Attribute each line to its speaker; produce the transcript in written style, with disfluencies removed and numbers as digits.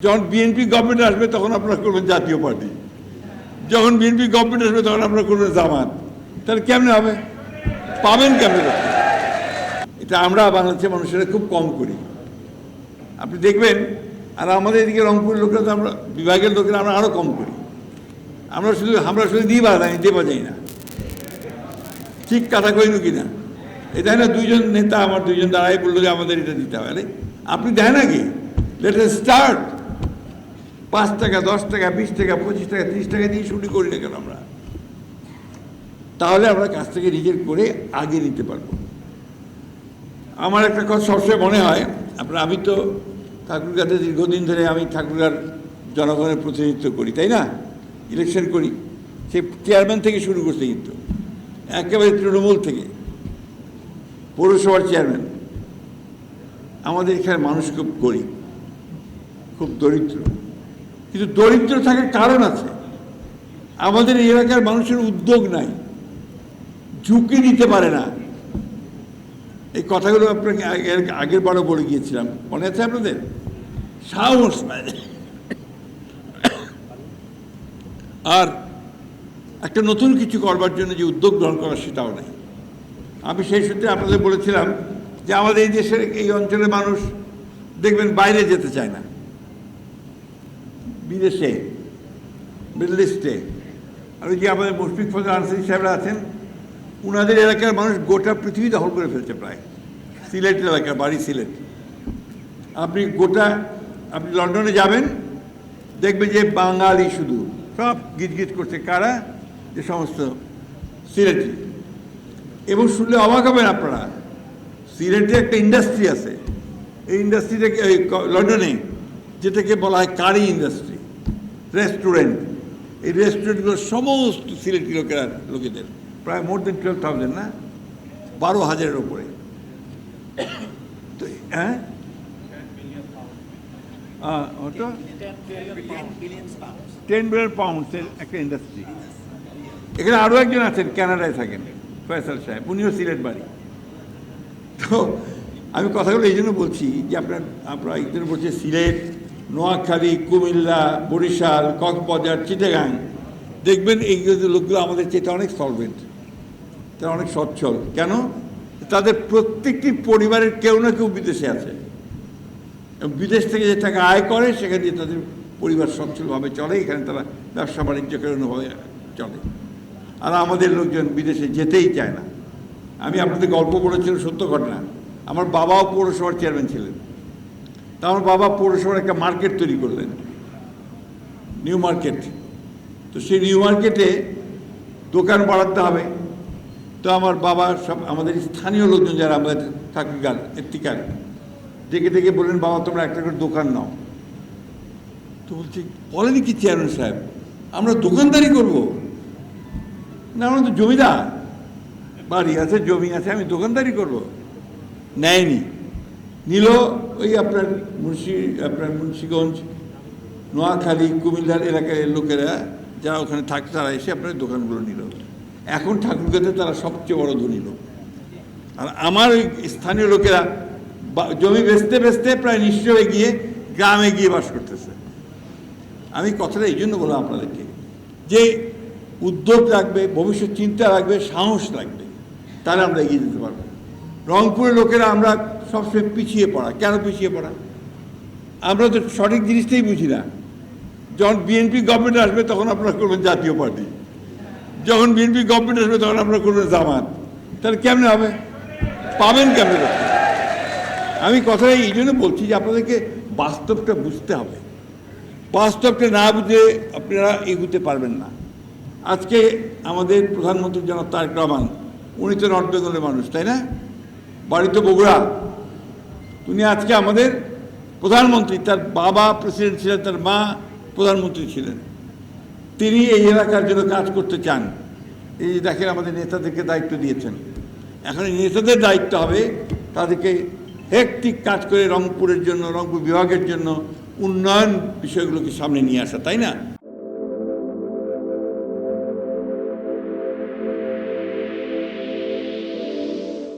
Speaker 1: যখন BNP government আসবে তখন আপনারা করবেন জাতীয় পার্টি, যখন বিএনপি গভর্নমেন্ট আসবে তখন আপনারা করবেন জামাত। তাহলে কেমনে হবে? পাবেন কেমনে? এটা আমরা বাংলাদেশের মানুষেরা খুব কম করি, আপনি দেখবেন। আর আমাদের এদিকে রংপুরের লোকেরা তো, আমরা বিভাগের লোকেরা আমরা আরও কম করি। আমরা শুধু দিবা দেবা যাই না, ঠিক কথা কইল কিনা এটা না। দুইজন নেতা আমার দুইজন দাঁড়াই বললো যে আমাদের এটা দিতে হবে। আপনি দেয় নাকি? Let us start. 5 টাকা 10 টাকা 20 টাকা 25 টাকা 30 টাকা দিয়ে শুরু করি না কেন আমরা? তাহলে আমরা কাছ থেকে রিজেক্ট করে আগে নিতে পারবো। আমার একটা কথা সবসময় মনে হয়, আমি তো ঠাকুরগাঁতে দীর্ঘদিন ধরে আমি ঠাকুরগাঁর জনগণের প্রতিনিধিত্ব করি, তাই না? ইলেকশন করি, সে চেয়ারম্যান থেকে শুরু করছে, কিন্তু একেবারে তৃণমূল থেকে পৌরসভার চেয়ারম্যান। আমাদের এখানে মানুষ খুব গরিব, খুব দরিদ্র, কিন্তু দরিদ্র থাকার কারণ আছে। আমাদের এই এলাকার মানুষের উদ্যোগ নাই, ঝুঁকি নিতে পারে না। এই কথাগুলো আপনাকে আগের বারও বলে গিয়েছিলাম, মনে আছে আপনাদের? সাহস নাই, আর একটা নতুন কিছু করবার জন্য যে উদ্যোগ গ্রহণ করা সেটাও নাই। আমি সেই সূত্রে আপনাদের বলেছিলাম যে আমাদের এই দেশের এই অঞ্চলের মানুষ দেখবেন বাইরে যেতে চায় না, বিদেশে, মিডল ইস্টে। আর ওই যে আমাদের মুশফিক ফজল আনসারী সাহেবরা আছেন, ওনাদের এলাকার মানুষ গোটা পৃথিবী দখল করে ফেলছে প্রায়। সিলেট এলাকার বাড়ি সিলেট, আপনি লন্ডনে যাবেন, দেখবেন যে বাঙালি শুধু, সব গিজগিজ করছে। কারা? যে সমস্ত সিলেটি। এবং শুনলে অবাক হবেন আপনারা, সিলেটে একটা ইন্ডাস্ট্রি আছে, এই ইন্ডাস্ট্রিটাকে লন্ডনে যেটাকে বলা হয় কারি ইন্ডাস্ট্রি, রেস্টুরেন্ট। এই রেস্টুরেন্টগুলো সমস্ত সিলেটি লোকেদের, প্রায় মোর দেন 12,000, না 12,000-এর ওপরে। তো হ্যাঁ, 10 বিলিয়ন পাউন্ডসের একটা ইন্ডাস্ট্রি। এখানে আরও একজন আছেন, কানাডায় থাকেন, ফয়সাল সাহেব, উনিও সিলেট বাড়ি। তো আমি কথাগুলো এই জন্য বলছি যে আপনারা একজন বলছে সিলেট, নোয়াখালী, কুমিল্লা, বরিশাল, কক্সবাজার, চিটাগাং, দেখবেন এই লোকগুলো আমাদের চেয়ে অনেক সলভেন্ট, তারা অনেক সচ্ছল। কেন? তাদের প্রত্যেকটি পরিবারের কেউ না কেউ বিদেশে আছে, এবং বিদেশ থেকে যে টাকা আয় করে সেখানে দিয়ে তাদের পরিবার সচ্ছলভাবে চলে, এখানে তারা ব্যবসা বাণিজ্য করে অন্যভাবে চলে। আর আমাদের লোকজন বিদেশে যেতেই চায় না। আমি আপনাদের গল্প বলেছিলাম, সত্য ঘটনা। আমার বাবাও পৌরসভার চেয়ারম্যান ছিলেন। তা আমার বাবা পৌরসভার একটা মার্কেট তৈরি করলেন, নিউ মার্কেট। তো সেই নিউ মার্কেটে দোকান বাড়াতে হবে। তো আমার বাবা সব আমাদের স্থানীয় লোকজন যারা আমাদের ঠাকুরগাঁর এত্তিকার ডেকে ডেকে বললেন, বাবা তোমরা একটা করে দোকান নাও। তো বলছি, বলেনি কি চেয়ারম্যান সাহেব, আমরা দোকানদারি করব না? আমরা তো জমিদার, বাড়ি আছে, জমি আছে, আমি দোকানদারি করব। নেয়নি, নিল ওই আপনার মুন্সিগঞ্জ, নোয়াখালী, কুমিল্লার এলাকার লোকেরা যারা ওখানে থাকতে, তারা এসে আপনার দোকানগুলো নিল। এখন ঠাকুরগাঁতে তারা সবচেয়ে বড় ধনী লোক। আর আমার ওই স্থানীয় লোকেরা জমি বেচতে বেচতে প্রায় নিঃস্ব হয়ে গিয়ে গ্রামে গিয়ে বাস করতেছে। আমি কথাটা এই জন্য বললাম আপনাদেরকে, যে উদ্যোগ লাগবে, ভবিষ্যৎ চিন্তা লাগবে, সাহস লাগবে, তাহলে আমরা এগিয়ে যেতে পারবো। রংপুরের লোকেরা আমরা সবসময় পিছিয়ে পড়া। কেন পিছিয়ে পড়া? আমরা তো সঠিক জিনিসটাই বুঝি না। যখন বিএনপি গভর্নমেন্ট আসবে তখন আপনারা করবেন জাতীয় পার্টি, যখন বিএনপি গভর্নমেন্ট আসবে তখন আপনারা করবেন জামাত। তাহলে কেমনে হবে? পাবেন কেমনে? আমি কথাটা এই জন্য বলছি যে আপনাদেরকে বাস্তবটা বুঝতে হবে। বাস্তবটা না বুঝে আপনারা এগুতে পারবেন না। আজকে আমাদের প্রধানমন্ত্রী জনাব তারেক রহমান, উনি তো নর্থ বেঙ্গলের মানুষ, তাই না? বাড়ি তো বগুড়া। উনি আজকে আমাদের প্রধানমন্ত্রী, তার বাবা প্রেসিডেন্ট ছিলেন, তার মা প্রধানমন্ত্রী ছিলেন। তিনি এই এলাকার জন্য কাজ করতে চান। এই যে দেখেন, আমাদের নেতাদেরকে দায়িত্ব দিয়েছেন। এখন এই নেতাদের দায়িত্ব হবে তাদেরকে হেক্টিক কাজ করে রংপুরের জন্য, রংপুর বিভাগের জন্য উন্নয়ন বিষয়গুলোকে সামনে নিয়ে আসা, তাই না?